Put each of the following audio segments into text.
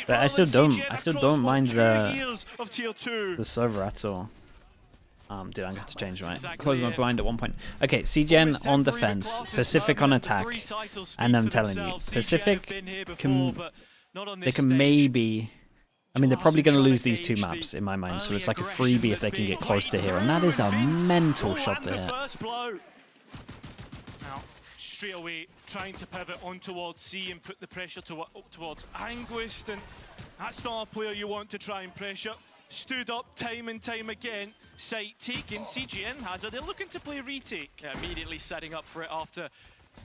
But I still don't mind the server at all. Dude, I'm gonna have to change my close my blind at one point. Okay, CGN on defense, Pacific on attack, and I'm telling you, Pacific can maybe. I mean, they're probably going to lose these two maps in my mind, so it's like a freebie if they can get close to here, and that is a mental shot to hit. Now, straight away, trying to pivot on towards C and put the pressure towards Anguist, and that's not a player you want to try and pressure. Stood up time and time again, site taken, CGN has it, they're looking to play retake. Yeah, immediately setting up for it after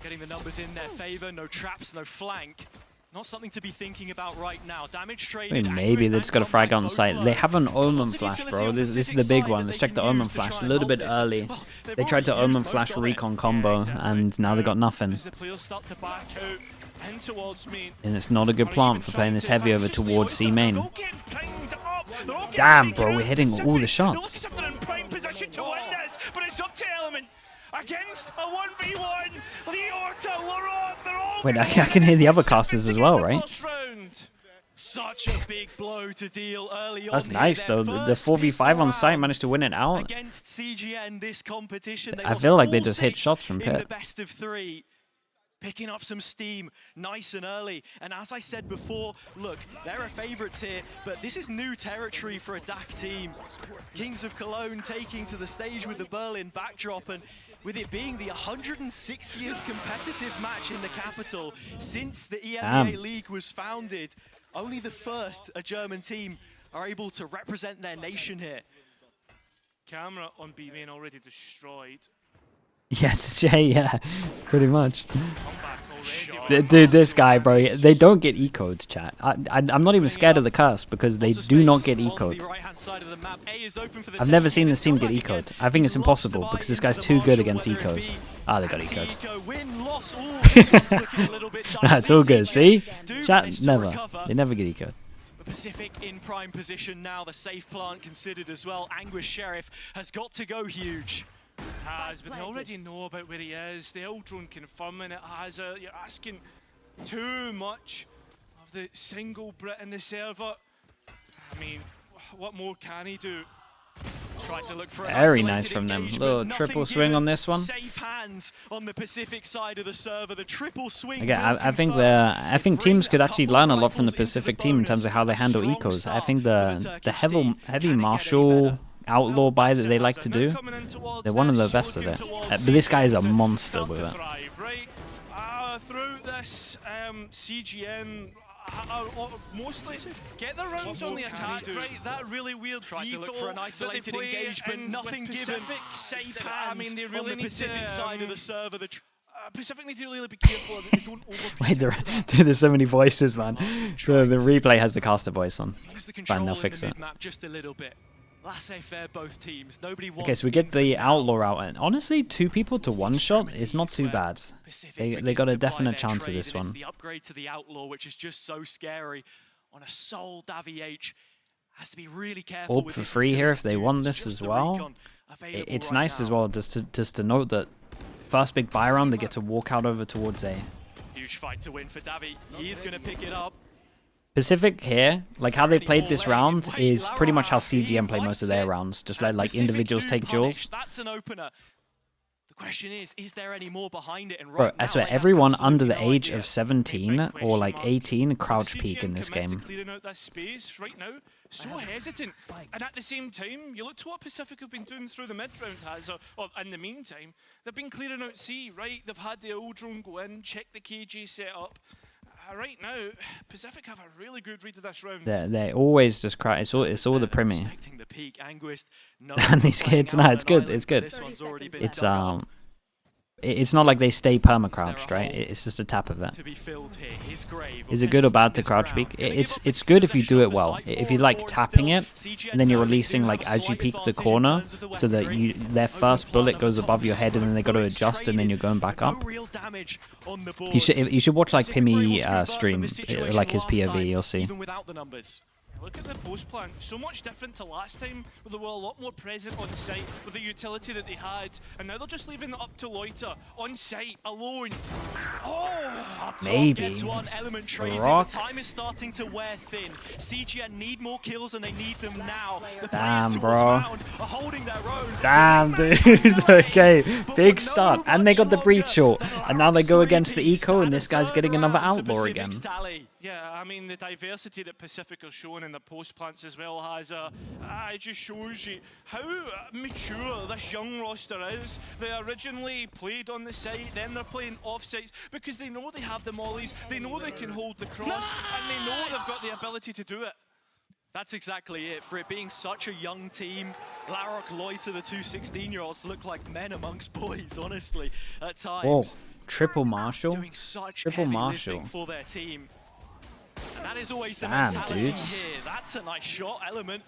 getting the numbers in their favor, no traps, no flank. Not something to be thinking about right now. Damage traded. I mean, maybe they just got a frag on site. They have an Omen flash, bro. This is the big one. Let's check the Omen flash a little bit early. They tried to Omen flash recon combo, and now they got nothing. And it's not a good plant for playing this heavy over towards C main. Damn, bro, we're hitting all the shots. Against a 1v1, Wait, I can hear the other casters as well, right? Such a big blow to deal early on. That's nice though. The 4v5 on site managed to win it out. Against CGN this competition, I feel like they just hit shots from pit. The best of 3. Picking up some steam nice and early. And as I said before, look, there are favorites here, but this is new territory for a DAC team. Kings of Cologne taking to the stage with the Berlin backdrop, and with it being the 160th competitive match in the capital since the EMEA League was founded, only the first a German team are able to represent their nation here. Camera on B main already destroyed. Yeah, Jay, yeah, pretty much. Dude, this guy, bro, they don't get ecoed, chat. I'm not even scared of the curse because they do not get ecoed. I've never seen this team get ecoed. I think it's impossible because this guy's too good against ecos. Ah, they got ecoed. That's all good, see? Chat, never. They never get ecoed. Pacific in prime position now, the safe plant considered as well. Anguish Sheriff has got to go huge. Has, but they already know about where he is. The Eldrone confirming it has. You're asking too much of the single Brit in the server. I mean, what more can he do? Try to look for very nice from them. Little triple swing on this one. Safe hands on the Pacific side of the server. The triple swing. Again, I think teams could actually learn a lot from the Pacific team in terms of how they handle ecos. I think the heavy martial outlaw buy that they like to do, they're one of the best at it. But this guy is a monster with it. Through this, CGN mostly get the rounds on the attack, right? That really weird Try to look for an isolated engagement, nothing given. Safe hands. I mean, they really on the Pacific side of the server. The Pacific need to really be careful that they don't overplay. Wait, there's so many voices, man. The replay has the caster voice on. Fine, they'll fix it. Just a little bit. Laissez-faire both teams. Nobody wants. Okay, so we get the outlaw out, and honestly, 2 people to 1 shot is not too bad. They got a definite chance of this one. The upgrade to the outlaw, which is just so scary on a sole Davi has to be really careful. Orb for free here if they want this as well. It's nice as well just to note that first big buy round they get to walk out over towards A. Huge fight to win for Davi. He's gonna pick it up. Pacific here, like how they played this round is pretty much how CGN play most of their rounds. Just let like individuals take duels. That's an opener. The question is there any more behind it? And bro, I swear, everyone under the age of 17 or like 18 crouch peek in this game. Clearing out that space right now, so hesitant. And at the same time, you look to what Pacific have been doing through the mid-round has, or in the meantime, they've been clearing out C, right? They've had the Eldrone go in, check the KG set up. Right now, Pacific have a really good read of this round. They always just cry. It's all the primi. No, And these kids, no, it's good. It's good. It's not like they stay perma crouched, right? It's just a tap of it. Is it good or bad to crouch peek? It's good if you do it well. If you like tapping it, and then you're releasing like as you peek the corner, so that their first bullet goes above your head, and then they got to adjust, and then you're going back up. You should watch like Pimmy stream, like his POV. You'll see. Look at the post plant, so much different to last time, where they were a lot more present on site with the utility that they had, and now they're just leaving it up to Loiter on site alone. Oh, maybe. Gets one element traded. Rock. The time is starting to wear thin. CGN need more kills, and they need them now. The Damn, players bro. towards Mound are holding their own. Damn, dude. Okay, big start. And they got the breach short. And now they go against the eco, and this guy's getting another outlaw again. Yeah, I mean, the diversity that Pacific are showing in the post plants as well has it just shows you how mature this young roster is. They originally played on the site, then they're playing off sites because they know they have the mollies, they know they can hold the cross, and they know they've got the ability to do it. That's exactly it. For it being such a young team, Larrock, Loiter, the two 16-year-olds look like men amongst boys, honestly, at times. Whoa, triple Marshall? Doing such Triple heavy Marshall. lifting for their team. And that is always the Damn, mentality dudes. here. That's a nice shot, Element,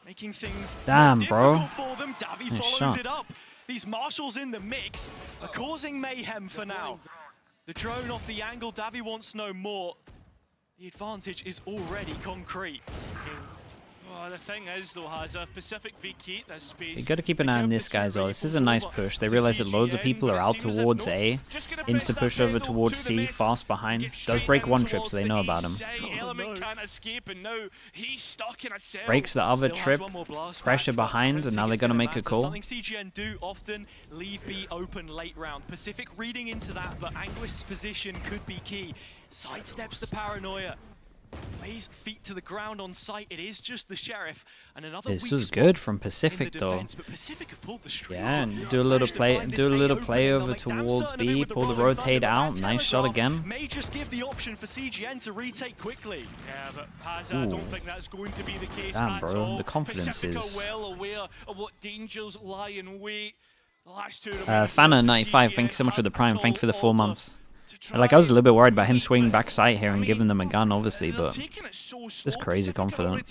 making things Damn, more bro. difficult for them. Davi Nice follows shot. it up. These Marshals in the mix are causing mayhem for now. The drone off the angle, Davi wants no more. The advantage is already concrete. Oh, the thing is, though, Hazza, Pacific vacate this space. You got to keep an eye on this guy as well. This is a nice push. They realize that loads of people are out towards A. Insta push over towards C, fast behind. Does break one trip, so they know about him. Element can't escape, and now he's stuck in a cell. Breaks the other Still has trip. one more blast Pressure back, but I behind, don't and now think they're it's gonna gonna make a matter. call. Something CGN do often, leave B open late round. Pacific reading into that, but Anguist's position could be key. Sidesteps the paranoia. Lays feet to the ground on site. It is just the Sheriff, and another This weak was spot good from in the Pacific though. defense, but Pacific have pulled the strings. Yeah, and do a little play over towards B, pull the rotate out, nice shot again. May just give the option for CGN to retake quickly. Yeah, but Hazza, I don't think that's going to be the case Damn, at bro, all. the confidence Pacific is- are well aware of what dangers lie in wait. The last two Fana95, thank you so much for the prime, thank you for the 4 months. Like, I was a little bit worried about him swinging back sight here and giving them a gun, obviously, but just crazy confident.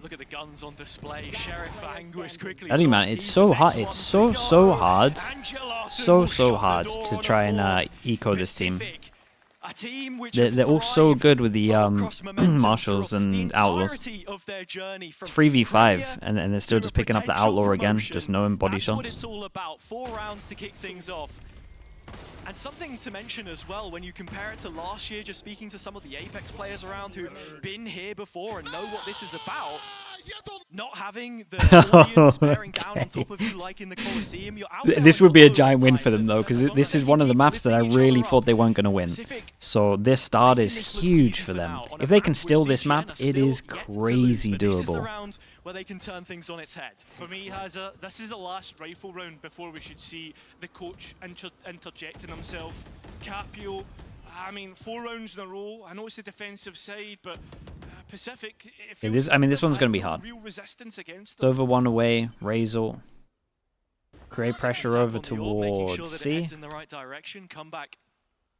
Look at the guns on display. Sheriff Anguist quickly. Eddie, man, it's so hard. It's so hard. So hard to try and eco this team. They're all so good with the Marshals and Outlaws. It's 3v5, and they're still just picking up the Outlaw again, just knowing body That's what shots. it's all about. 4 rounds to kick things off. And something to mention as well, when you compare it to last year, just speaking to some of the Apex players around who've been here before and know what this is about, not having the audience bearing down on top of you like in the Coliseum, you're out there This on would be your a own giant win at for them times, though, and because as long this as is they one of the keep maps that I lifting each really other thought up, they weren't going to win. Pacific So this start is making this look huge easy for them. now. On a If they map can which steal this CGN map, are it still is yet to lose, crazy but this is the doable. round where they can turn things on its head. For me, Hazza, this is the last rifle round before we should see the coach interjecting himself. Capio, I mean, 4 rounds in a row. I know it's the defensive side, but Pacific. Yeah, this one's gonna be hard. Real resistance against them. Over one away, Razor. Create pressure Tap over on the orb, making sure towards that it C. heads in the right direction. Come back.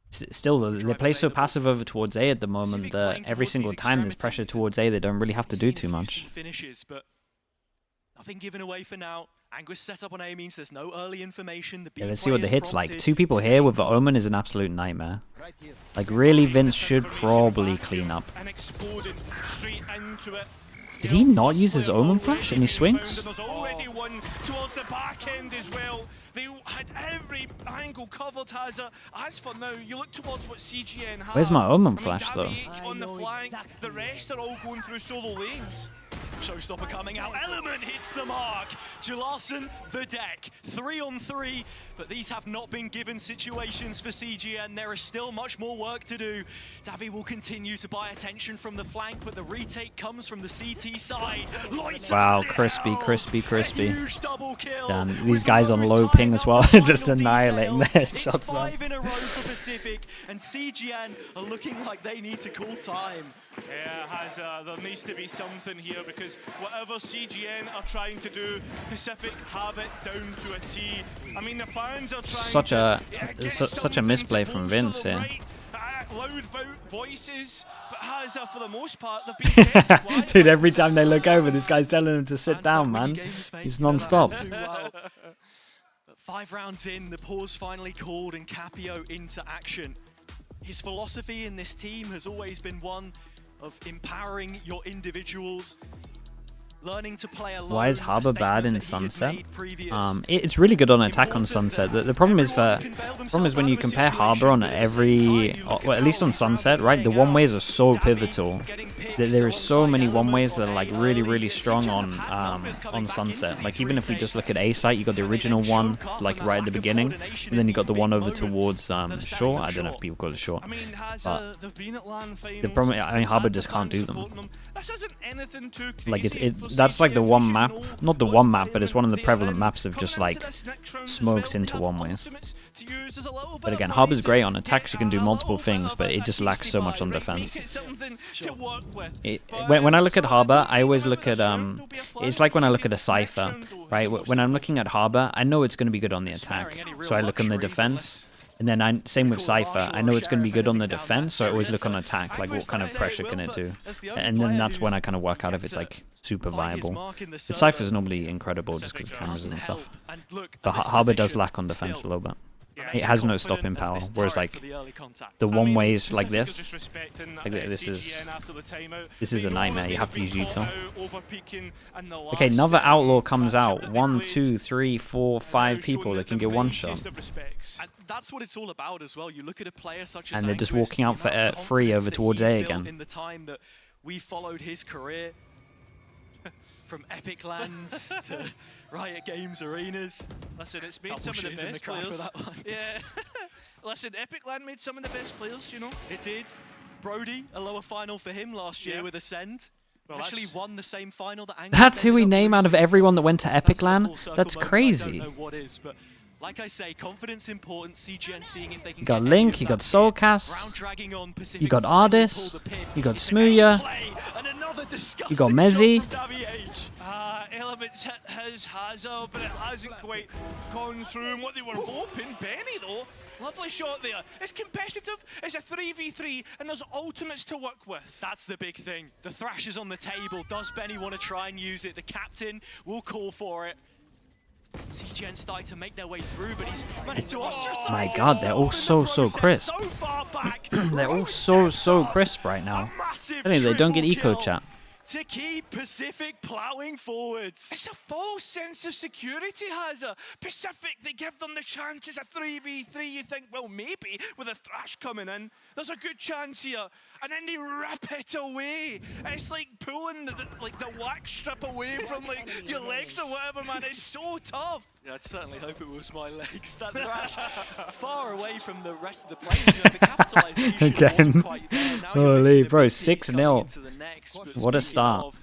Still, though, they play so passive over towards A at the moment that every single time there's pressure towards A, they don't really have to do too much. Finishes, but nothing given away for now. Anguist set up on A means there's no early information. The B Yeah, let's see what the players hit's like. prompted. 2 people here with the Omen is an absolute nightmare. Like, really, Vince should probably clean up. And exploding straight into it. Did he not use his Omen flash and he swings? There's already one towards the back end as well. They had every angle covered, Hazza. As for now, you look towards what CGN have. Where's my Omen I mean, flash, though? H on the flank. The rest are all going through solo lanes. Showstopper coming out. Element hits the mark. Jalarson, the deck. 3 on 3, but these have not been given situations for CGN. There is still much more work to do. Davi will continue to buy attention from the flank, but the retake comes from the CT side. Wow, crispy. Huge double kill. Damn, these guys on low ping as well, just annihilating their shots. It's 5 in a row for Pacific, and CGN are looking like they need to call time. Yeah, Hazza, there needs to be something here because whatever CGN are trying to do, Pacific have it down to a T. I mean, the fans are trying such a misplay from Vince here. Loud voices, but Hazza, for the most part, they've been kept quiet. Dude, every time they look over, this guy's telling them to sit down, man. He's non-stop. But 5 rounds in, the pause finally called and Capio into action. His philosophy in this team has always been one of empowering your individuals, learning to play alone. Why is Harbor bad in Sunset? It's really good on attack on Sunset. The problem is when you compare Harbor on well, at least on Sunset, right? The one ways are so pivotal. There is so many one ways that are like really strong on Sunset. Like even if we just look at A site, you got the original one like right at the beginning, and then you got the one over towards Shore. I don't know if people call it Shore. But the problem, I mean, Harbor just can't do them. Like that's like the one map, not the one map, but it's one of the prevalent maps of just like smoked into one ways. But again, Harbor's great on attacks. You can do multiple things, but it just lacks so much on defense. When I look at Harbor, I always look at it's like when I look at a Cypher, right? When I'm looking at Harbor, I know it's going to be good on the attack, so I look on the defense. And then same with Cypher, I know it's going to be good on the defense, so I always look on attack, like what kind of pressure can it do? And then that's when I kind of work out if it's like super viable. But Cypher's normally incredible just because cameras and stuff. But Harbor does lack on defense a little bit. It has no stopping power, whereas like the one ways like this is a nightmare. You have to use Utah. Okay, another outlaw comes out. 1, 2, 3, 4, 5 people that can get one shot. That's what it's all about as well. You look at a player such as and they're just walking out for free over towards A again. In the time that we followed his career, from Epic Lands to Riot Games arenas. Listen, it's made some of the best players. Yeah. Listen, Epic Land made some of the best players, you know. It did. Brody, a lower final for him last year with Ascend. Well, actually won the same final that Angus. That's who we name out of everyone that went to Epic Land? That's crazy. I don't know what is, but like I say, confidence important. CGN seeing if they can. You got Link, you got Soulcast, you got Ardis, you got Smooya, you got Mezzy. Elements hit his Hazard, but it hasn't quite gone through. And what they were hoping, Benny though, lovely shot there. It's competitive, it's a 3v3, and there's ultimates to work with. That's the big thing. The Thrash is on the table. Does Benny want to try and use it? The captain will call for it. CGN starting to make their way through, but he's managed to ostracize. My God, they're all so crisp. They're all so crisp right now. Anyway, they don't get eco chat. To keep PCIFIC plowing forwards. It's a false sense of security, Hazard. PCIFIC, they give them the chance. It's a 3v3. You think, well, maybe with a Thrash coming in, there's a good chance here. And then they rip it away. It's like pulling the wax strip away from like your legs or whatever, man. It's so tough. Yeah, I'd certainly hope it was my legs. That Thrash far away from the rest of the players. You know, the capitalization again. Quite there. Holy bro, 6-0. What a start.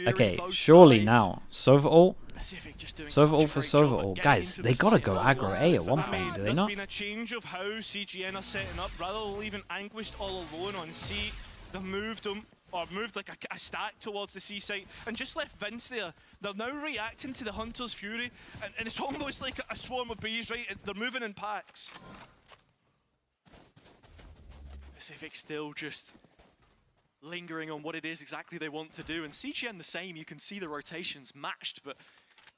Okay, surely now. Sova ult. Sova ult for Sova ult. Guys, they gotta go aggro A at one point, do they not? There's been a change of how CGN are setting up. Rather than leaving Anguished all alone on C, they've moved him, or moved like a stack towards the C site, and just left Vince there. They're now reacting to the Hunter's Fury, and it's almost like a swarm of bees, right? They're moving in packs. PCIFIC still just lingering on what it is exactly they want to do, and CGN the same. You can see the rotations matched, but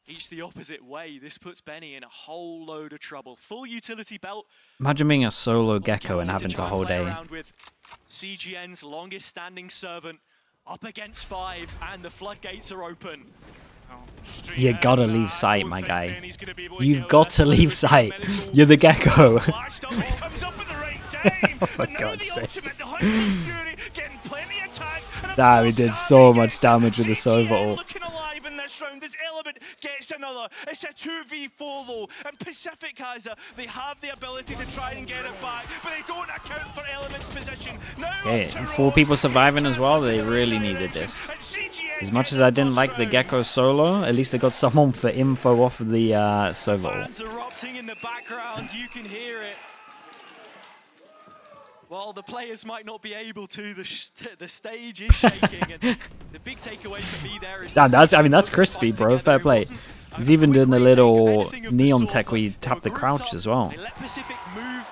each the opposite way. This puts Benny in a whole load of trouble. Full utility belt. Imagine being a solo Gecko and having to hold A. With CGN's longest standing servant up against 5, and the floodgates are open. You gotta leave sight, my guy. You've got to leave sight. You're the Gecko. Oh my God's sake. Damn, he did so much damage with the Sova ult. Looking alive in this round. This Element gets another. It's a 2v4 though, and PCIFIC has they have the ability to try and get it back, but they don't account for Element's position. Okay, and 4 people surviving as well. They really needed this. As much as I didn't like the Gecko solo, at least they got someone for info off of the Sova ult. Fans erupting in the background. You can hear it. Well, the players might not be able to. The stage is shaking, and the big takeaway for me there is. Damn, that's crispy, bro. Fair play. He's even doing the little neon tech where you tap the crouch as well. They let PCIFIC move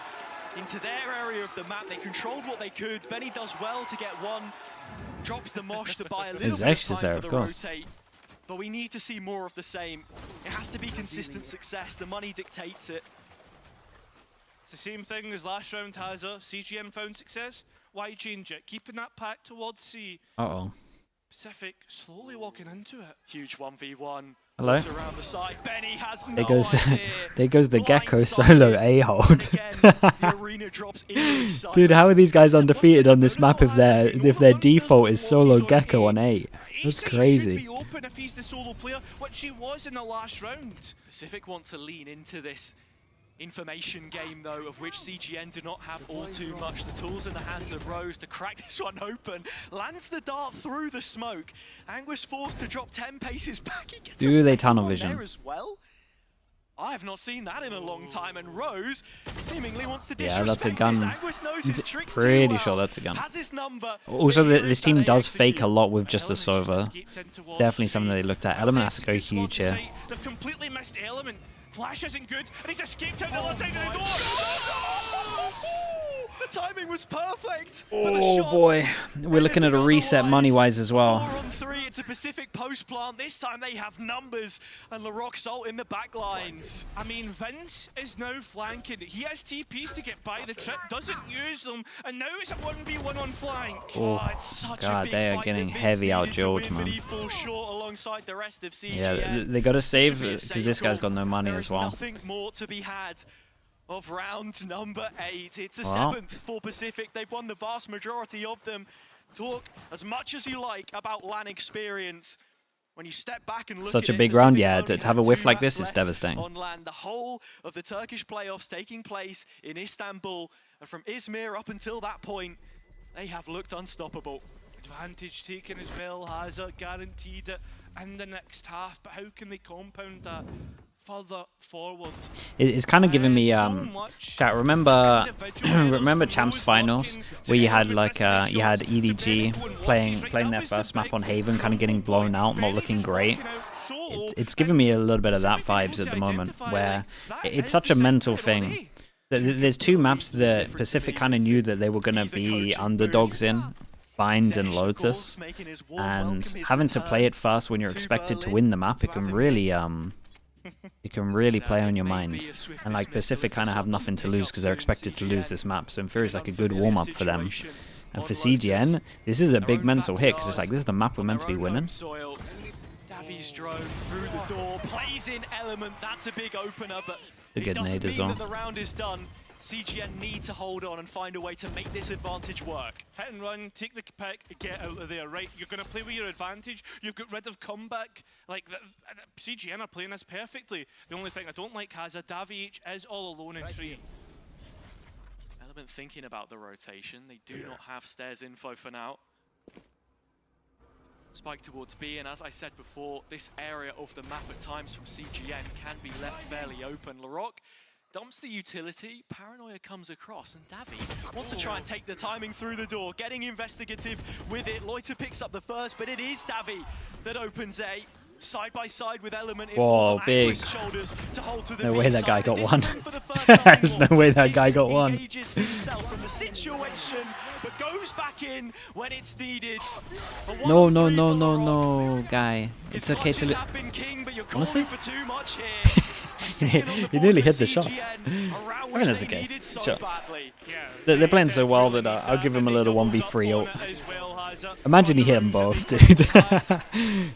into their area of the map. They controlled what they could. Benny does well to get one. Drops the mosh to buy a little bit of time for the rotate. But we need to see more of the same. It has to be consistent success. The money dictates it. It's the same thing as last round, Hazard. CGN found success. Why change it? Keeping that pack towards C. Uh-oh. PCIFIC slowly walking into it. Huge 1v1. Hello? Around the side. Benny has no There goes idea. there goes the Gecko Blindsided. solo A-hold. The arena drops eerily silent. Dude, how are these guys undefeated on this map if their default is solo Gecko on A? That's crazy. He should be open if he's the solo player, which he was in the last round. PCIFIC want to lean into this information game, though, of which CGN do not have all too much. The tools in the hands of Rose to crack this one open. Lands the dart through the smoke. Anguish forced to drop 10 paces back. He gets Do a they second tunnel one vision? there as well. I have not seen that in a long time, and Rose seemingly wants to disrespect that's a gun. this. Anguish knows his tricks too Pretty well. sure that's a gun. Has his number. Also, Here this is team how they does fake a execute. lot with just the Element Sova. escaped in towards Definitely C. something they looked at. Element has to go huge here. They've completely missed Element. Flash isn't good, and he's escaped out the other side of the door. The timing was perfect. Oh boy, we're looking at a reset money-wise as well. 4 on 3, it's a PCIFIC post plant. This time they have numbers, and LaRock Salt in the back lines. I mean, Vince is now flanking. He has TPs to get by the trip, doesn't use them, and now it's a 1v1 on flank. Oh, It's such a God, big they are fight getting that Vince heavy needed to outdueled, win, but man. he falls short alongside the rest of CGN. Yeah, they got to save Should be a because safe this guy's goal. got no money There as is well. nothing more to be had of round number 8. It's a Well. 7th for PCIFIC. They've won the vast majority of them. Talk as much as you like about LAN experience. When you step back and look Such at a it, big round, PCIFIC yeah, only to have had a whiff 2 like maps this is less devastating. on LAN. The whole of the Turkish playoffs taking place in Istanbul, and from Izmir up until that point, they have looked unstoppable. Advantage taken as well, Hazard guaranteed it in the next half, but how can they compound that further forward? It's kind of giving me So much chat, remember individual remember errors, Champs Rose finals working where you had together, like missing you had shots, EDG Benny going playing lucky, playing their that was the first map big on Haven, kind of getting blown out, not Benny looking just great. walking out solo, It's giving me a little bit of that Pacific vibes able at to the moment, identify, where like, that it's is such the a mental second on thing. A. There's 2 maps that Pacific kind of knew that they were going to be underdogs in, Bind and Lotus, and having to play it fast when you're expected to win the map, it can really play on your mind. And like Pacific kind of have nothing to lose because they're expected to lose this map, so in theory it's like a good warm-up for them. And for CGN, this is a big mental hit because it's like, this is the map we're meant to be winning. Davi's drone through the door, plays in Element. That's a big opener, but A it good doesn't nade mean as well. that the round is done. CGN need to hold on and find a way to make this advantage work. Hit and run, take the pick, get out of there, right? You're going to play with your advantage. You've got rid of comeback. Like, CGN are playing this perfectly. The only thing I don't like, Hazard, Davi H is all alone in tree. Element thinking about the rotation. They do not have stairs info for now. Spike towards B, and as I said before, this area of the map at times from CGN can be left fairly open. LaRock dumps the utility, Paranoia comes across, and Davi wants to try and take the timing through the door, getting investigative with it. Loiter picks up the first, but it is Davi that opens A. Side by side with Element, it falls Whoa, on big. Anguish's shoulders to hold to the No B way that guy side. got This one. win for the first time There's no way that Dis guy got one. engages himself from the situation, but goes back in when it's needed. A No, 1-3 no, for no, no, LaRock. no, guy. It's As okay much to as look. have been king, but you're Honestly? calling for too much here. A second on the He board nearly for hit the CGN, shots. a round I mean, which that's they okay. needed so Sure. badly. They're playing so well that I'll give him a little 1v3 ult. Imagine he hit them both, dude.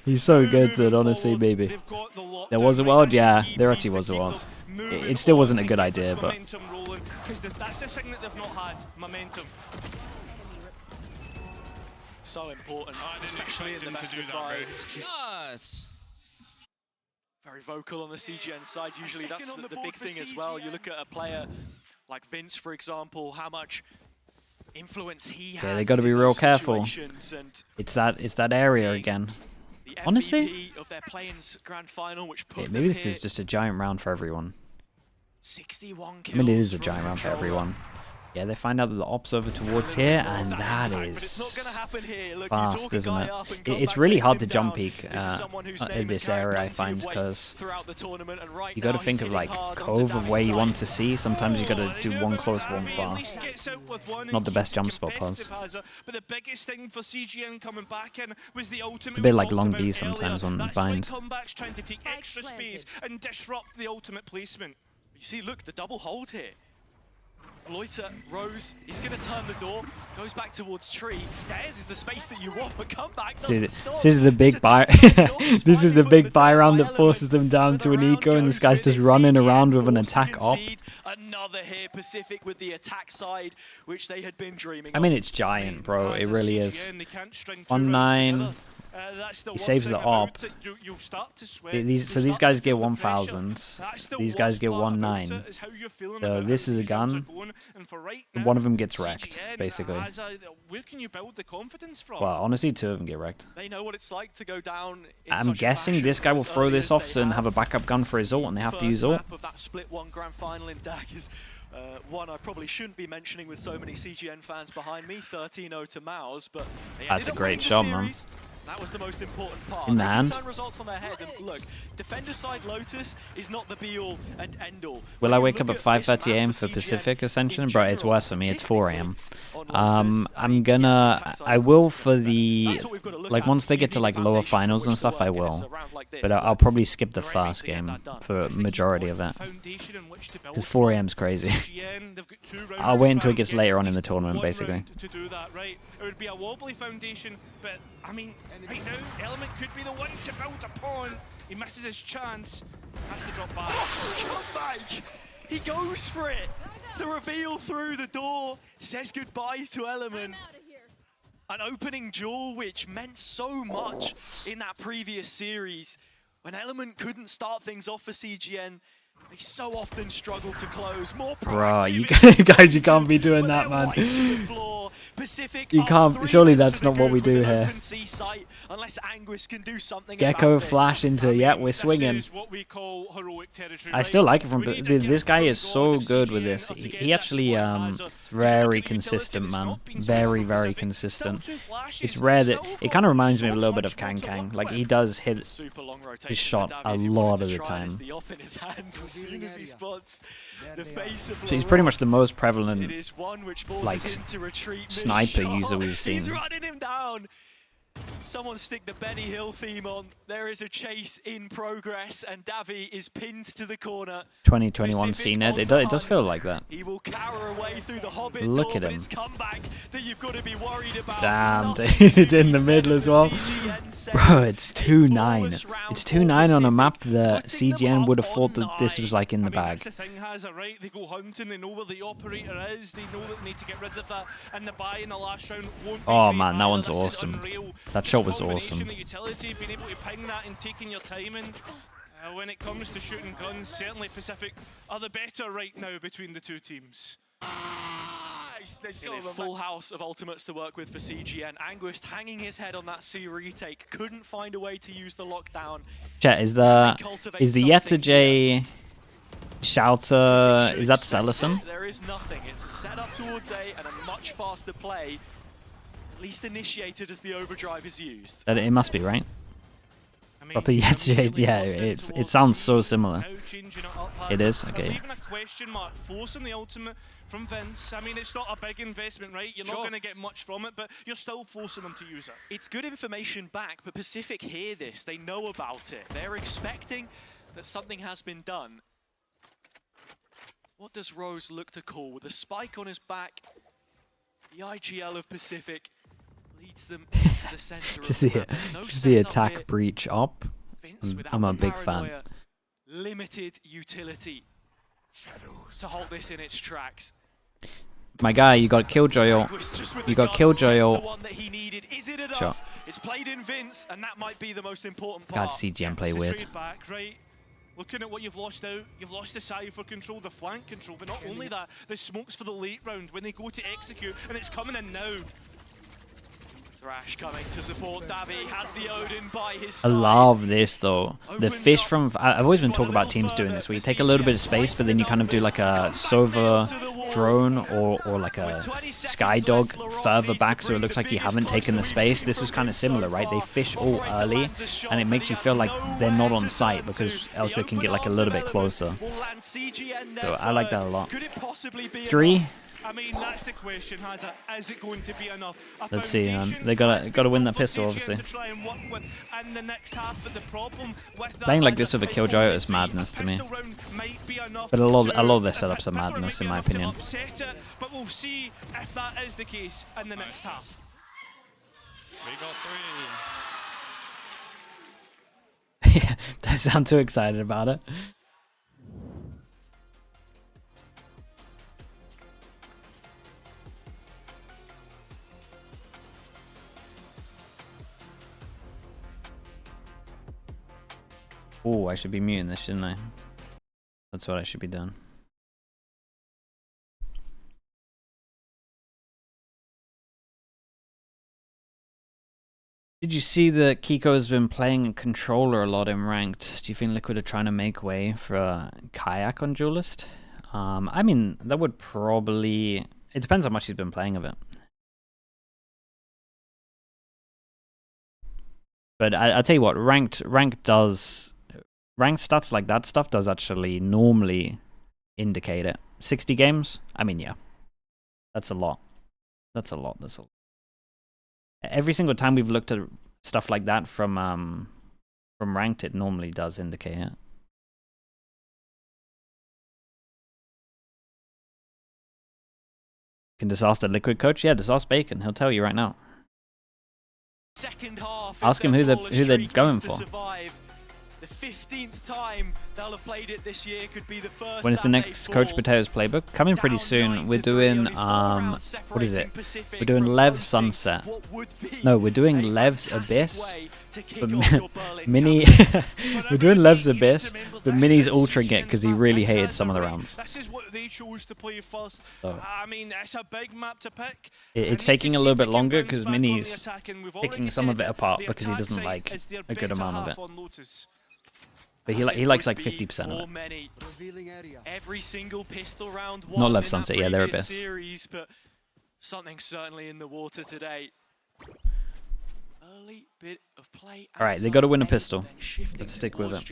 He's so good that honestly, maybe. There was a world, yeah, there actually was a world. It still wasn't a good idea, but That's the thing that they've not had, momentum. So important, especially in the best of five. Yes. Very vocal on the CGN side. Usually that's the big thing as well. You look at a player like Vince, for example, how much influence he has. Yeah, they got to be in real those careful. situations, and It's that area again. the Honestly? MVP of their play-ins grand final, which put Yeah, them maybe this here, is just a giant round for everyone. 61 I kills. mean, it is a from giant round for Controller. everyone. Yeah, they find out that the op's over towards here, and that But it's not going to is happen here. Look, you fast, talk a isn't guy it? up and It's comeback really takes hard him to jump down. peek This is someone whose in name has this carried area, I plenty find, of weight because throughout the tournament, and right you got to now think he's of hitting like hard onto cove of Davi's where you side. want to see. Sometimes you got to do one close, one far. Not the best jump spot, Paz. But the biggest thing for CGN coming back in was the ultimate. It's a bit we like talked long about B earlier. sometimes on That's Bind. why comeback's trying to take extra space and disrupt the ultimate placement. You see, look, the double hold here. Loiter, Rose, he's going to turn the door, goes back towards tree. Stairs is the space that you want, but come back doesn't Dude, stop. this is the big buy. This is the big buy round that forces them down to an eco, and this guy's just running around with an attack op. Another here, Pacific with the attack side, which they had been dreaming I mean, it's giant, bro. It really is. 1-9. He saves the op. These guys get 1,000. These guys get 1-9. So this is a gun. And one of them gets wrecked, basically. Well, honestly, 2 of them get wrecked. They know what it's like to go down. I'm guessing this guy will throw this off and have a backup gun for his ult, and they have to use ult. Of that split 1 grand final in DAG is one I probably shouldn't be mentioning with so many CGN fans behind me. 13-0 to Maus, but that's a great shot, man. That was the most important part. In the hand. Turn results on their head, and look, defender side Lotus is not the be-all and end-all. Will I wake up at 5:30 AM for Pacific Ascension? Bro, it's worse for me. It's 4 AM. I will for the, like, once they get to like lower finals and stuff, I will. But I'll probably skip the first game for majority of it. Because 4 AM is crazy. I'll wait until it gets later on in the tournament, basically. It would be a wobbly foundation, but I mean, right now, Element could be the one to build upon. He misses his chance, has to drop back. He goes for it. The reveal through the door says goodbye to Element. An opening duel which meant so much in that previous series. When Element couldn't start things off for CGN, they so often struggle to close. More bro, you guys, you can't be doing that, man. You can't. Surely that's not what we do here. Gecko flash into. Yeah, we're swinging. I still like it from. This guy is so good with this. He actually very consistent, man. Very consistent. It's rare that it kind of reminds me of a little bit of Kang Kang. Like he does hit his shot a lot of the time. He's pretty much the most prevalent like sniper user we've seen. Someone stick the Benny Hill theme on. There is a chase in progress, and Davi is pinned to the corner. 2021 CNED. It does feel like that. He will cower away through the Hobbit. Look at him. That you've got to be worried about. Damn, dude, it's in the middle as well. Bro, it's 2-9. It's 2-9 on a map that CGN would have thought that this was like in the bag. That's the thing, has it, right? They go hunting, they know where the operator is, they know that they need to get rid of that, and the buy in the last round won't be Oh man, that one's This is awesome. unreal. That shot was awesome. The utility, being able to ping that and taking your time in. When it comes to shooting guns, certainly Pacific are the better right now between the two teams. Full house of ultimates to work with for CGN. Anguist hanging his head on that C retake, couldn't find a way to use the lockdown. Chat, is the Yeta J Shouter, is that Cellison? There is nothing. It's a setup towards A and a much faster play. At least initiated as the overdrive is used. It must be, right? Proper Yeta J, yeah, it sounds so similar. It is? Okay. Even a question mark forcing the ultimate from Vince. I mean, it's not a big investment, right? You're not going to get much from it, but you're still forcing them to use it. It's good information back, but Pacific hear this. They know about it. They're expecting that something has been done. What does Rose look to call? With a spike on his back, the IGL of Pacific leads them into the center. Just the attack breach op. I'm a big fan. Limited utility to hold this in its tracks. My guy, you got Killjoy ult. You got Killjoy ult. Shot. It's played in Vince, and that might be the most important part. God, CGN play weird. Back, right? Looking at what you've lost out, you've lost the Cypher control, the flank control, but not only that, the smokes for the late round when they go to execute, and it's coming in now. Thrash coming to support. Davi has the Odin by his side. I love this though. The fish from... I've always been talking about teams doing this, where you take a little bit of space, but then you kind of do like a Sova drone or like a Sky Dog further back, so it looks like you haven't taken the space. This was kind of similar, right? They fish all early, and it makes you feel like they're not on site, because else they can get like a little bit closer. So I like that a lot. 3. I mean, that's the question, Hazza. Is it going to be enough? Let's see, they gotta win that pistol, obviously. And the next half, but the problem with Playing like this with a Killjoy is madness to me. But a lot of their setups are madness, in my opinion. But we'll see if that is the case in the next half. We got 3. Yeah, don't sound too excited about it. Oh, I should be muting this, shouldn't I? That's what I should be doing. Did you see that Kiko has been playing controller a lot in ranked? Do you think Liquid are trying to make way for a kayak on Duelist? I mean, that would probably... It depends how much he's been playing of it. But I'll tell you what, ranked does... Ranked stats like that stuff does actually normally indicate it. 60 games? I mean, yeah. That's a lot. That's a lot. That's a lot. Every single time we've looked at stuff like that from ranked, it normally does indicate it. You can just ask the Liquid coach. Yeah, just ask Bacon. He'll tell you right now. Second half. Ask him who they're going for. The 15th time they'll have played it this year, could be the first. When is the next Coach Potatoes playbook? Coming pretty soon. We're doing what is it? We're doing Lev's Sunset. No, we're doing Lev's Abyss. But Mini we're doing Lev's Abyss, but Mini's ultering it because he really hated some of the rounds. This is what they chose to play first. So, I mean, it's a big map to pick. It's taking a little bit longer because Mini's picking some of it apart because he doesn't like a good amount of it. But he likes like 50% of it. Every single pistol round. Not Left Sunset, yeah, they're Abyss. Series, but something certainly in the water today. Early bit of play. Alright, they got to win a pistol. Let's stick with it.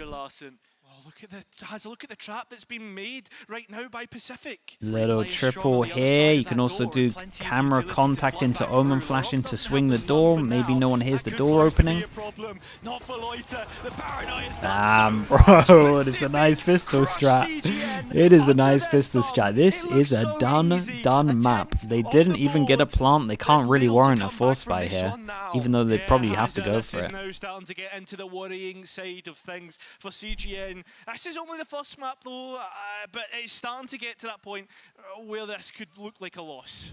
Look at the trap that's been made right now by PCIFIC. Little triple here. You can also do camera contact into Omen Flash into swing the door. Maybe no one hears the door opening. Damn, bro. It's a nice pistol strat. It is a nice pistol strat. This is a done map. They didn't even get a plant. They can't really warrant a force buy here, even though they probably have to go for it. Now starting to get into the worrying side of things for CGN. This is only the first map though, but it's starting to get to that point where this could look like a loss.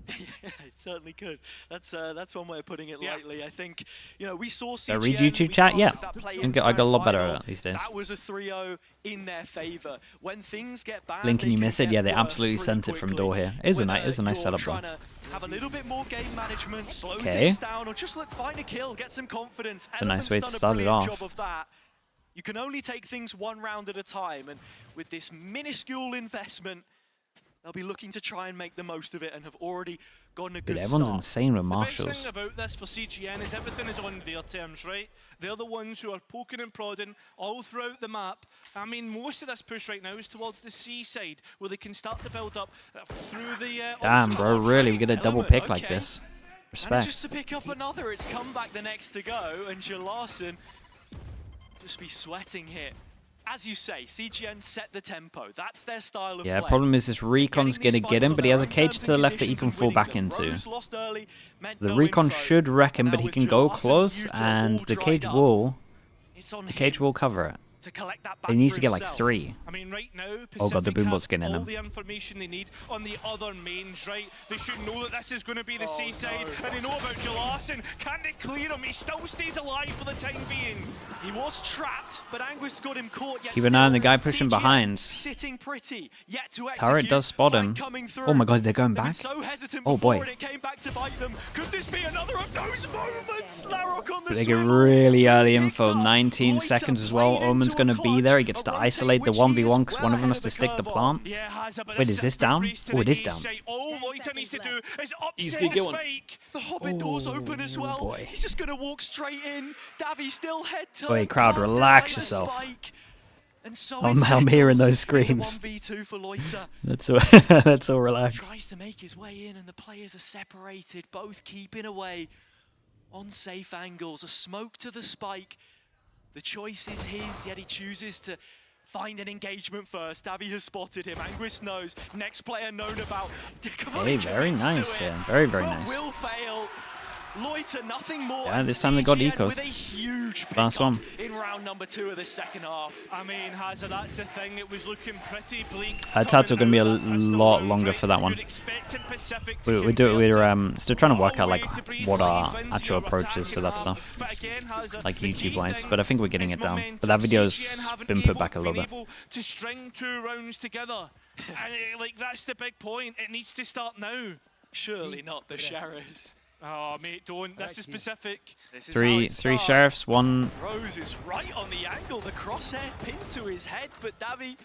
Yeah, it certainly could. That's one way of putting it lightly. I think, you know, we saw CGN. Read YouTube chat, yeah. I got a lot better at it these days. That was a 3-0 in their favor. When things get bad, Blink and you miss it. Yeah, they absolutely sent it from door here. It was a nice setup though. Have a little bit more game management, slow things down, or just find a kill, get some confidence. A nice way to start it off. Job of that. You can only take things one round at a time, and with this minuscule investment, they'll be looking to try and make the most of it and have already gotten a good everyone's start. insane with The big marshals. thing about this for CGN is everything is on their terms, right? They're the ones who are poking and prodding all throughout the map. I mean, most of this push right now is towards the C side, where they can start to build up through the... Damn, bro, really? We get a double pick like this. Respect. And just to pick up another, it's come back the next to go, and Jalarson just be sweating here. As you say, CGN set the tempo. That's their style of play. Yeah, problem is this Recon's going to get him, but he has a cage to the left that he can fall back into. The Recon should wreck him, but he can go close, and the cage will cover it. He needs to get like 3. I mean, right now, Oh god, the boombot's getting in all him. the information they need on the other mains, right? They should know that this is going to be the seaside, and they know about Jalarson. Can they clear him? He still stays alive for the time being. He was trapped, but Anguis got him caught. Yet Keep an eye on the guy pushing CGN behind. Sitting pretty, yet to Turret does spot him. Oh my god, they're going back. So hesitant oh boy. it came back to bite them. Could this be another of those moments? Larrock on the They get really early info. 19 seconds as well. Omen's going to be there. He gets to isolate the 1v1 because one of them has to stick the plant. Wait, is this down? Oh, it is down. All Loiter needs to do is He's upset gonna get the one. spike. The Hobbit door's open as well. Boy. He's just going to walk straight in. Davy still head turn. Wait, crowd, can't relax deny the yourself. spike. And so I'm hearing those screams. 1v2 for Loiter. That's all relaxed. Tries to make his way in, and the players are separated, both keeping away on safe angles. A smoke to the spike. The choice is his, yet he chooses to find an engagement first. Davi has spotted him. Anguis knows. Next player known about. Hey, very nice, yeah. Very, very nice. Will fail. Loiter, nothing more. Yeah, this time they got ecos. With a huge Last one. in round number 2 of the second half. I mean, Hazard, that's the thing. It was looking pretty bleak. Tats are going to be a lot longer for that one. We're still trying to work out like what our actual approach is for that stuff, like YouTube-wise. But I think we're getting it down. But that video's been put back a little bit. To string 2 rounds together, and like that's the big point. It needs to start now. Surely not the Sheriffs. Oh, mate, don't. This is Pacific. Three Sheriffs, 1. Rose is right on the angle. The crosshair pinned to his head, but Davi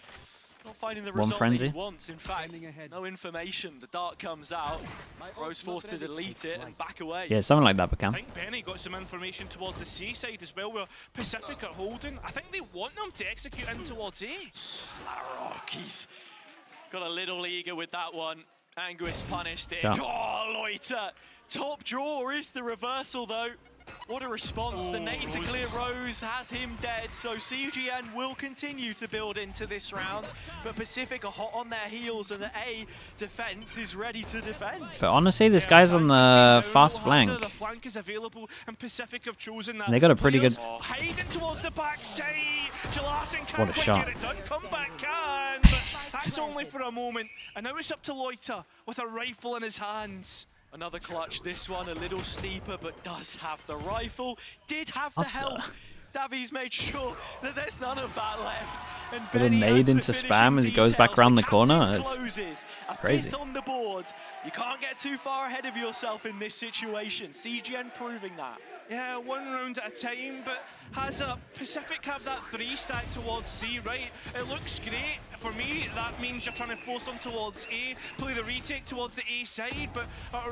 not finding the 1 result frenzy. that he wants. In fact, no information. The dart comes out. Rose forced to delete it and back away. Yeah, something like that, I Beckham. think Benny got some information towards the C side as well, where Pacific are holding. I think they want them to execute in towards A. Larrock, he's got a little eager with that one. Anguis punished it. Jump. Oh, Loiter. Top draw is the reversal, though. What a response. The nade to clear Rose has him dead, so CGN will continue to build into this round, but Pacific are hot on their heels, and the A defense is ready to defend. So honestly, this guy's on the fast flank. The flank is available, and Pacific have chosen that. And they got a pretty good... Hiding towards the backside. Jalasin can't What a quite shot. get it done. Comeback can, but that's only for a moment. And now it's up to Loiter with a rifle in his hands. Another clutch, this one a little steeper, but does have the rifle, did have the health. Davi's made sure that there's none of that left. And Bit of Benny nade adds the into finishing spam as he goes back details. around the The corner. captain It's closes. A crazy. 5th on the board. You can't get too far ahead of yourself in this situation. CGN proving that. Yeah, 1 round at a time, but has a Pacific have that 3 stack towards C, right? It looks great. For me, that means you're trying to force them towards A, play the retake towards the A side, but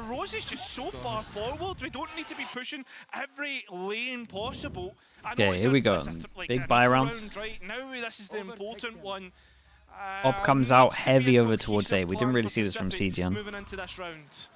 Rose is just so far forward. We don't need to be pushing every lane possible. Okay, here we go. Big buy round. Right now, this is the important one. Op comes out heavy over towards A. We didn't really see this from CGN. Moving into this round.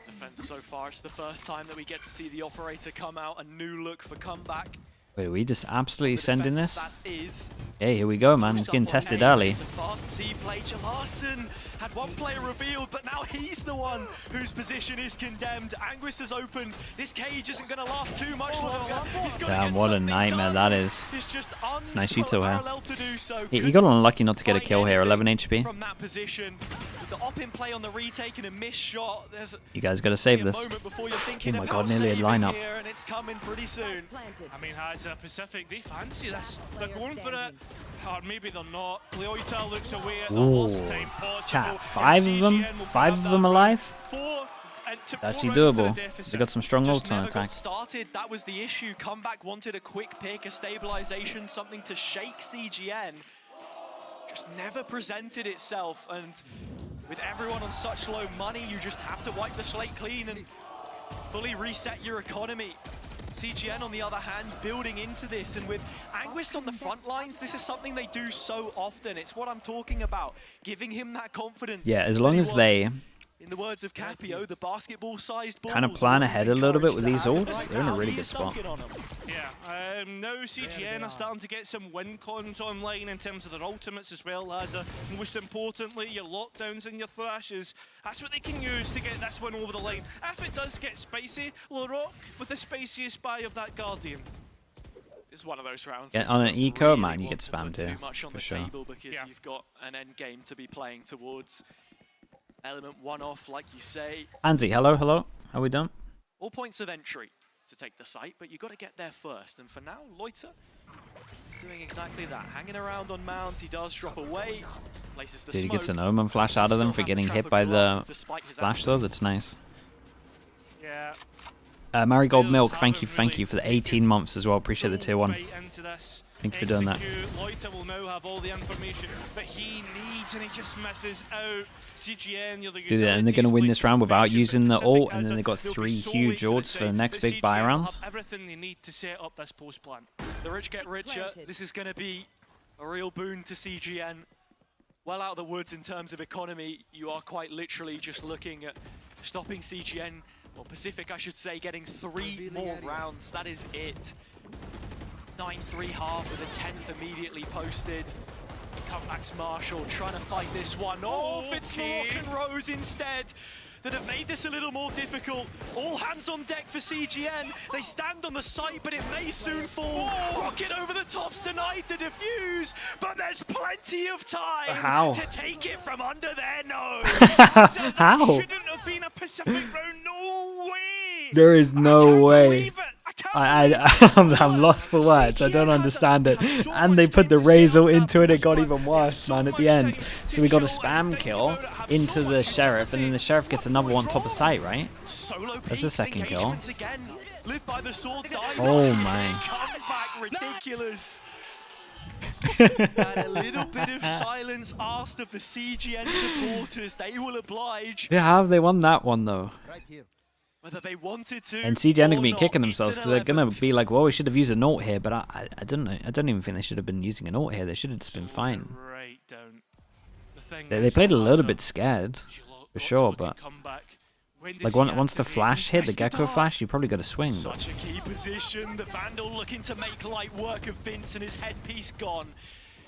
Defense so far, it's the first time that we get to see the operator come out. A new look for comeback. Wait, are we just absolutely sending this? That is. Hey, here we go, man. It's getting tested early. It's a fast C play. Jalasin had 1 player revealed, but now he's the one whose position is condemned. Anguis has opened. This cage isn't going to last too much longer. He's gotta Damn, get what a something nightmare done. that is. It's just It's nice Uto here. unparalleled to do so. He got unlucky not to get a kill here. 11 HP. From that position, with the op in play on the retake and a missed shot, there's You guys got to save a this. moment before you're thinking Oh my about God, nearly a saving lineup. here, and it's coming pretty soon. I mean, has Pacific, they fancy this. They're going for it, or maybe they're not. Leoita looks away at the worst time possible. Chat, 5 of them? 5 of them alive? 4 Actually doable. They got some strong Just ults on never got attack. started. That was the issue. Comeback wanted a quick pick, a stabilization, something to shake CGN. Just never presented itself, and with everyone on such low money, you just have to wipe the slate clean and fully reset your economy. CGN, on the other hand, building into this, and with Anguis on the front lines, this is something they do so often. It's what I'm talking about, giving him that confidence. Yeah, as long as they in the words of Capio, the basketball-sized balls kind of plan ahead a little bit with these encouraged ults, to they're in a have. really He good is spot. dunking on 'em. Yeah, now CGN are starting to get some win cons online in terms of their ultimates as well as, most importantly, your lockdowns and your thrashes. That's what they can use to get this one over the line. If it does get spicy, Larrock with the spiciest buy of that Guardian. It's one of those rounds. Yeah, on an you eco, really man, you want get to put spammed too here, much on for the sure. table because you've got an end game to be playing towards. Element 1 off, like you say. Anzi, hello. How we done? All points of entry to take the site, but you've got to get there first. And for now, Loiter is doing exactly that. Hanging around on Mount, he does drop away. Places the Did he smoke. get an Omen flash out of them for getting hit by the flash though? That's nice. Yeah. Marigold Milk, thank you for the 18 months as well. Appreciate the tier 1. Thank you for doing that. Loiter will now have all the information that he needs, and he just misses out. CGN, Dude, and they're going to win this round without using the ult, and then they got 3 huge ults for the next big buy round. Everything they need to set up this post plan. The rich get richer. This is going to be a real boon to CGN. Well out of the woods in terms of economy. You are quite literally just looking at stopping CGN, or PCIFIC I should say, getting 3 more rounds. That is it. 9-3 half with a 10th immediately posted. Comebacks Marshall trying to fight this one. Oh, Fitzlock and Rose instead that have made this a little more difficult. All hands on deck for CGN. They stand on the site, but it may soon fall. Rocket over the top's denied the defuse, but there's plenty of time to take it from under their nose. How? Shouldn't have been a Pacific round. No way. There is no way. I'm lost for words. I don't understand it. And they put the Razor into it. It got even worse, man, at the end. So we got a spam kill into the Sheriff, and then the Sheriff gets another one top of sight, right? That's the second kill. Oh my. Ridiculous. And a little bit of silence asked of the CGN supporters. They will oblige. Yeah, they won that one though. Whether they wanted to, and CGN are going to be kicking themselves because they're going to be like, well, we should have used an ult here, but I don't know. I don't even think they should have been using an ult here. They should have just been fine. They played a little bit scared, for sure, but like once the flash hit, the Gecko flash, you probably got to swing. Such a key position. The Vandal looking to make light work of Vince, and his headpiece gone.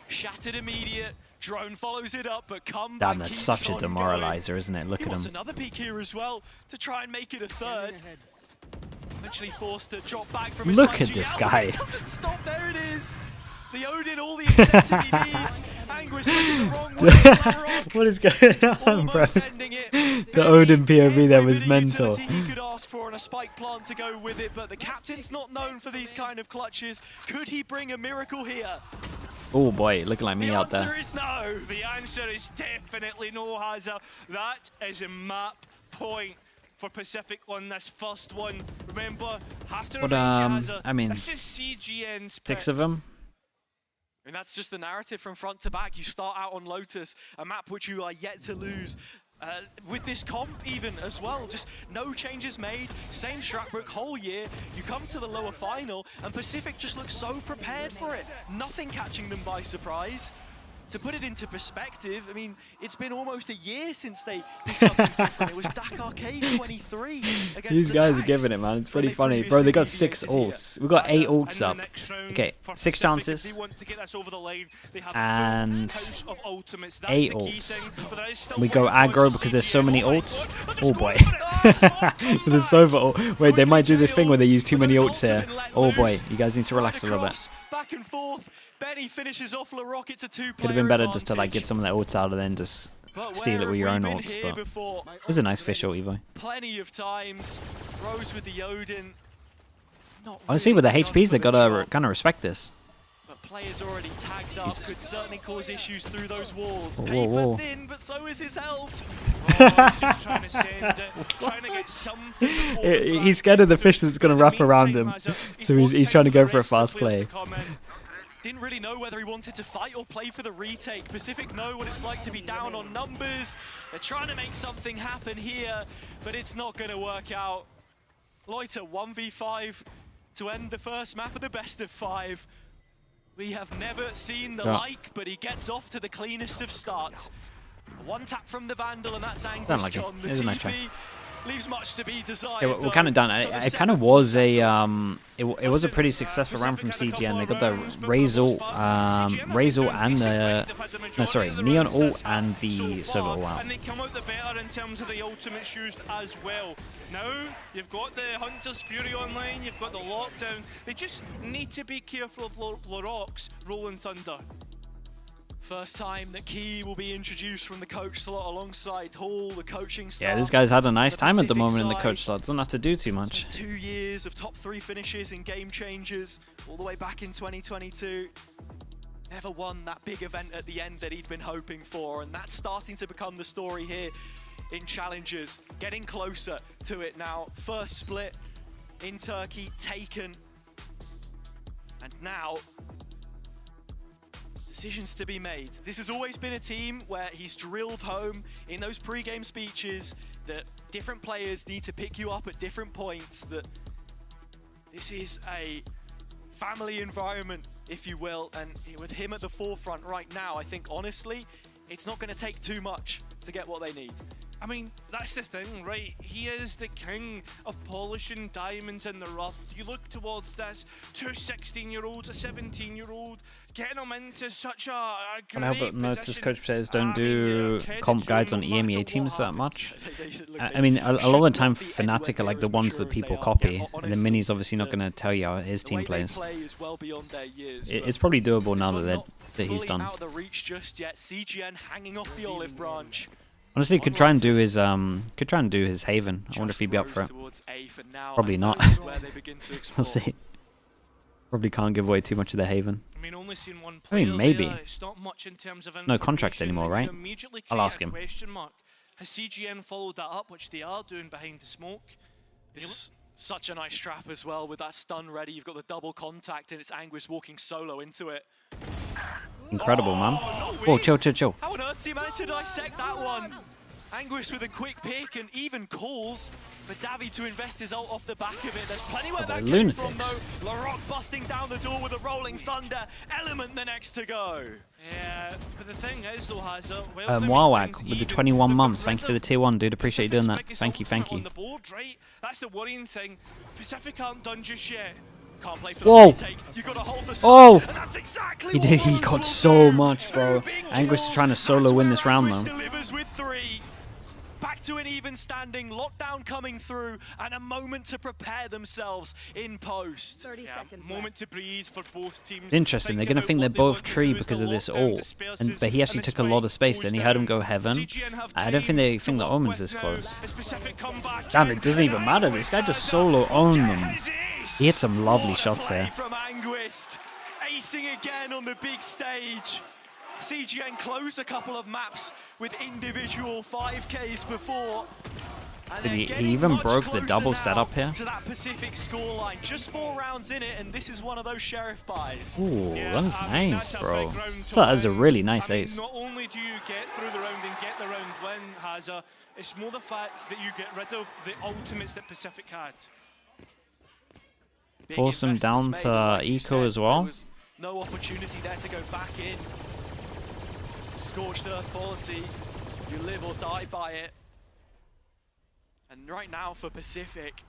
Shattered immediate. Drone follows it up, but comeback. Damn, that's such a demoralizer, isn't it? Look at him. Another peek here as well to try and make it a third. Eventually forced to drop back from his Look at this guy. It doesn't stop. There it is. The Odin, all the incentive he needs. Anguish the wrong way. What is going on, bro? The Odin POV there was mental. He could ask for and a spike plant to go with it, but the captain's not known for these kind of clutches. Could he bring a miracle here? Oh boy, looking like me out there. The answer is no. The answer is definitely no, Hazza. That is a map point for Pacific on this first one. Remember, have to remind you, Hazza, I mean, this is CGN's 6 of them. And that's just the narrative from front to back. You start out on Lotus, a map which you are yet to lose. With this comp even as well, just no changes made, same Stratbrook whole year. You come to the lower final and Pacific just looks so prepared for it. Nothing catching them by surprise. To put it into perspective, I mean, it's been almost a year since they did something different. It was Dak Arcade 23 against These guys Attacks, are giving it, man. It's pretty funny. Bro, they got 6 ults. We've got 8 ults up. Okay, 6 chances. And 8 ults. We go aggro because there's so many ults. Oh boy. There's so many. Wait, they might do this thing where they use too many ults here. Oh boy, you guys need to relax a little bit. Back and forth. Benny finishes off LaRock. It's a 2-player Could have been better just to like get some of their ults out and then just steal it with your own ults. But it was a nice fish ult, Evo. Plenty of times. Rose with the Odin. Honestly, with the HPs, they gotta kind of respect this. But players already tagged up. Could certainly cause issues through those walls. Whoa, whoa. Paper thin, but so is his health. Just trying to send it, trying to get something. He's scared of the fish that's gonna wrap around him, so he's trying to go for a fast play. Didn't really know whether he wanted to fight or play for the retake. Pacific know what it's like to be down on numbers. They're trying to make something happen here, but it's not going to work out. Loiter 1v5 to end the first map of the best of 5. We have never seen the like, but he gets off to the cleanest of starts. One tap from the Vandal, and that's Anguish on the TP. Leaves much to be desired. Yeah, we're kind of done. It kind of was a it was a pretty successful round from CGN. They got the Razor and the Neon ult and the Server ult out. And they come out the better in terms of the ultimates used as well. Now you've got the Hunter's Fury online, you've got the lockdown. They just need to be careful of LaRock's Rolling Thunder. First time that Key will be introduced from the coach slot alongside Hall, the coaching staff. Yeah, this guy's had a nice time at the moment in the coach slot. Doesn't have to do too much. 2 years of top 3 finishes in Game Changers, all the way back in 2022. Never won that big event at the end that he'd been hoping for, and that's starting to become the story here in Challengers. Getting closer to it now. First split. in Turkey taken. And now, decisions to be made. This has always been a team where he's drilled home in those pre-game speeches that different players need to pick you up at different points, that this is a family environment, if you will, and with him at the forefront right now, I think honestly, it's not going to take too much to get what they need. I mean, that's the thing, right? He is the king of polishing diamonds in the rough. You look towards this, two 16-year-olds, a 17-year-old, getting them into such a great I hope notice position. coach players don't do credit comp to guides him on no matter EMEA what teams that happens. much. Look, I mean, a lot of the should time not be anywhere Fnatic are like near the as ones mature that as people they are. copy, Yeah, and then honestly, Mini's obviously not the- going to tell you how his the way team plays. they play is well beyond their years. It's but probably doable now this that one that he's fully done. out of the reach just yet. CGN hanging off the olive branch. Honestly, on could try and do Lotus. his Haven. I wonder if he'd be up for it. Towards A for now, Probably and not. that is where they begin to We'll explore. see. Probably can't give away too much of the Haven. I mean, only seen one I mean, player maybe. there. It's not much in terms of No contract information, anymore, and you right? immediately I'll create ask a him. question mark. Has CGN followed that up, which they are doing behind the smoke? It's such a nice trap as well with that stun ready. You've got the double contact and it's Anguis walking solo into it. Incredible, man. no Whoa, way. chill. How on earth did he manage to dissect that one? Anguis with a quick pick and even calls for Davi to invest his ult off the back of it. There's plenty where they're that came from lunatics. though. Larocque busting down the door with a rolling thunder. Element the next to go. Yeah, but the thing is though, Hazard, Wawag with the 21 months. Thank you for the tier 1, dude. Appreciate you doing that. Thank you. On the board, right? That's the worrying thing. Pacific aren't done just yet. Can't play for Whoa. the retake. You gotta hold the Oh. and that's exactly He what did. He Lotus got will so do. much, bro. Two big Anguis is kills. trying to solo That's win where this round, Anguis though. delivers with 3. Back to an even standing, lockdown coming through, and a moment to prepare themselves in post. 30 Yeah, seconds moment left. to breathe for both teams. It's interesting. They're going to think they're both tree because of this ult, but he actually took a lot of space. Then he heard him go heaven. I don't think they think the Omen's this close. Damn, it doesn't even matter. This guy just solo owned them. He hit some lovely shots there. From Anguis, acing again on the big stage. CGN closed a couple of maps with individual 5Ks before. And Did they're he getting even much broke the closer double now setup here? to that Pacific scoreline. Just 4 rounds in it, and this is one of those sheriff buys. Ooh, that was nice, bro. So So that was a really nice ace. Not only do you get through the round and get the round win, Hazard, it's more the fact that you get rid of the ultimates that Pacific had. Big Force him investments down made, to but like you eco said, as well. There was no opportunity there to go back in. Scorched earth policy, you live or die by it. And right now for Pacific,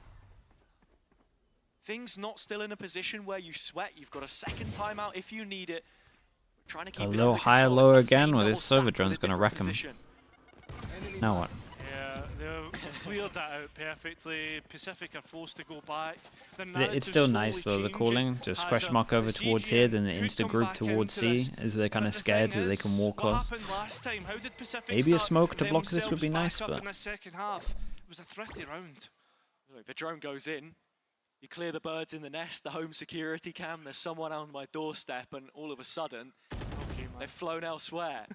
things not still in a position where you sweat. You've got a second timeout if you need it. Trying to keep A it little under higher, control. lower It's the again same with double his server stack drone's with a gonna different wreck him. position. Now what? Yeah, they've cleared that out perfectly. Pacific are forced to go back. It's still nice though, the calling. Just question mark over towards here, then the insta group towards C, as they're kind of scared that they can walk close. Maybe a smoke to block this would be nice, but in the second half, it was a thrifty round. Look, the drone goes in. You clear the birds in the nest, the home security cam. There's someone on my doorstep, and all of a sudden, Okay, man. they've flown elsewhere.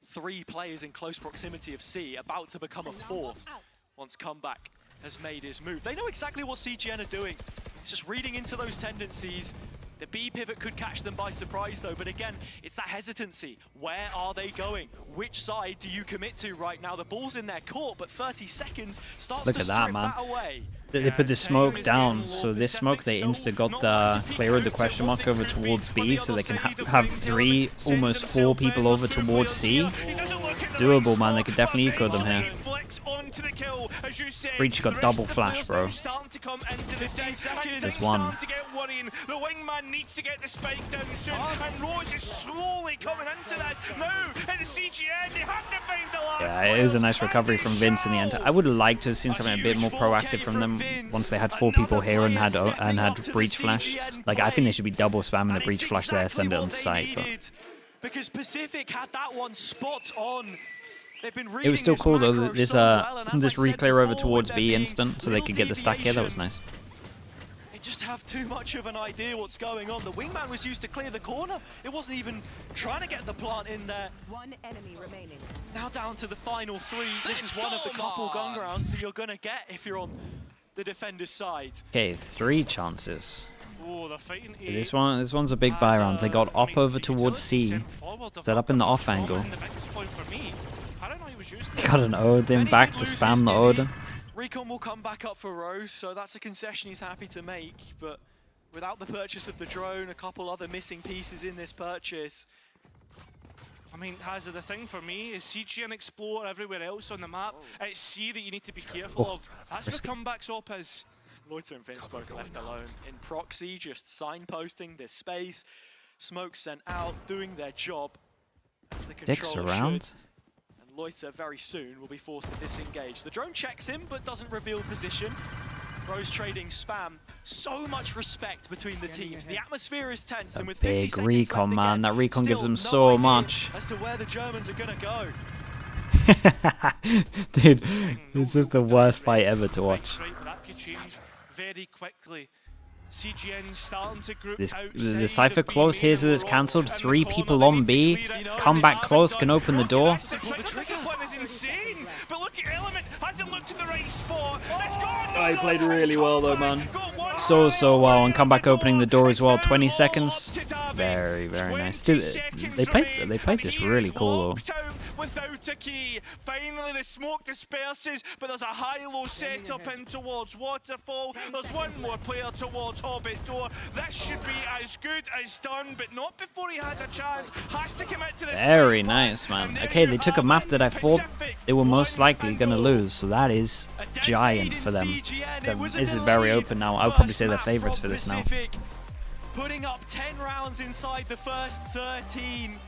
3 players in close proximity of C, about to become a 4th once Comeback has made his move. They know exactly what CGN are doing. It's just reading into those tendencies. The B pivot could catch them by surprise though, but again, it's that hesitancy. Where are they going? Which side do you commit to right now? The ball's in their court, but 30 seconds starts Look to at that, strip man. that away. they put the smoke down, so this smoke they insta got the clear of the question mark over towards B, so they can have 3, almost 4 people over towards C. Doable, man. They could definitely eco them here. Breach got double flash, bro. There's one. The wingman needs to get the spike down soon, and Rose is slowly coming into this. Now, in the CGN, they have to find the last. Yeah, it was a nice recovery from Vince in the end. I would have liked to have seen something a bit more proactive from them once they had 4 people here and had breach flash. Like, I think they should be double spamming the breach flash there, send it on site. But because Pacific had that one spot on. it was still cool though. This re-clear over towards B instant, so they could get the stack here. That was nice. They just have too much of an idea what's going on. The wingman was used to clear the corner. It wasn't even trying to get the plant in there. 1 enemy remaining. Now down to the final 3. This is one of the couple gun rounds that you're gonna get if you're on the defender's side. Okay, 3 chances. Oh, they're fighting A. This one's a big buy round. They got up over towards C, set up in the off angle. They got an Odin back to spam the Odin. Recon will come back up for Rose, so that's a concession he's happy to make, but without the purchase of the drone, a couple other missing pieces in this purchase. I mean, Hazard, the thing for me is CGN explore everywhere else on the map. It's C that you need to be careful of. That's where comeback's op is. Loiter and Finspoke left alone in proxy, just signposting this space. Smoke sent out, doing their job as the Dicks controller around. should. And Loiter very soon will be forced to disengage. The drone checks him, but doesn't reveal position. Rose trading spam. So much respect between the teams. The atmosphere is tense, and with 50 Big seconds recon, left man. again, That recon gives still them no so idea much. as to where the Germans are gonna go. Dude, this is the worst fight ever to watch. Right, but that could change very quickly. CGN starting to group The outside Cypher of close B here, so main it's and cancelled. we're all 3 in the people corner. on They B. need to clear it. Come They back haven't close, done. can open the door. The discipline is insane, but look at Element, hasn't looked at the right spot. It's gone. Oh, he played really well though, man. So well, and come back opening the door as well. 20 seconds. Very nice. Dude, they played this really cool though. Without a key. Finally the smoke disperses, but there's a high-low setup in towards Waterfall. There's one more player towards Hobbit Door. This should be as good as done, but not before he has a chance. Has to commit to this. Very nice, man. Okay, they took a map that I thought they were most likely going to lose, so that is giant for them. This is very open now. I would probably say they're favorites for this now. Putting up 10 rounds inside the first 13.